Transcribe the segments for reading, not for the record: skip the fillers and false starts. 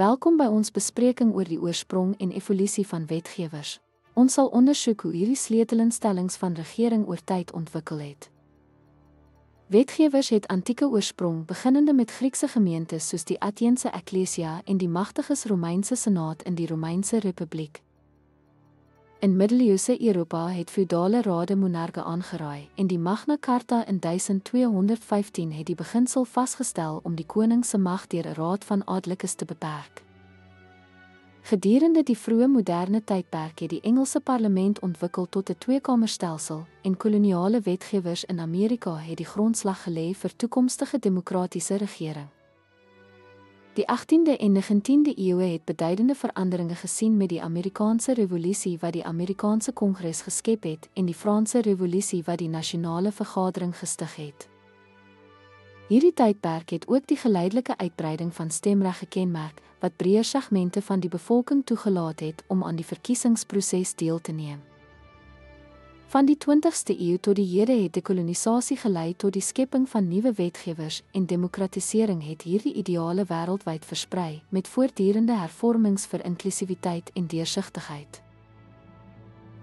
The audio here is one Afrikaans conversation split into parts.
Welkom by ons bespreking oor die oorsprong en evolusie van wetgewers. Ons sal ondersoek hoe hierdie sleutelinstellings van regering oor tyd ontwikkel het. Wetgewers het antieke oorsprong, beginnende met Griekse gemeentes soos die Atheense Ekklesia en die magtige Romeinse Senaat in die Romeinse Republiek. In middeleeuse Europa het feudale rade monarge aangeraai en die Magna Carta in 1215 het die beginsel vasgestel om die koning se mag deur 'n raad van adellikes te beperk. Gedurende die vroeë moderne tydperk het die Engelse parlement ontwikkel tot 'n tweekamerstelsel en koloniale wetgewers in Amerika het die grondslag gelê vir toekomstige demokratiese regering. Die 18de en 19de eeue het beduidende veranderinge gesien met die Amerikaanse Revolusie wat die Amerikaanse Kongres geskep het en die Franse Revolusie wat die Nasionale Vergadering gestig het. Hierdie tydperk het ook die geleidelike uitbreiding van stemreg gekenmerk, wat breër segmente van die bevolking toegelaat het om aan die verkiesingsproses deel te neem. Van die 20ste eeu tot die hede het dekolonisasie gelei tot die skepping van nuwe wetgewers en demokratisering het hierdie ideale wêreldwyd versprei met voortdurende hervormings vir inklusiwiteit en deursigtigheid.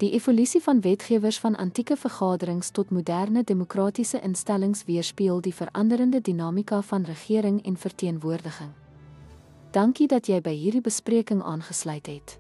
Die evolusie van wetgewers van antieke vergaderings tot moderne demokratiese instellings weerspieël die veranderende dinamika van regering en verteenwoordiging. Dankie dat jy by hierdie bespreking aangesluit het.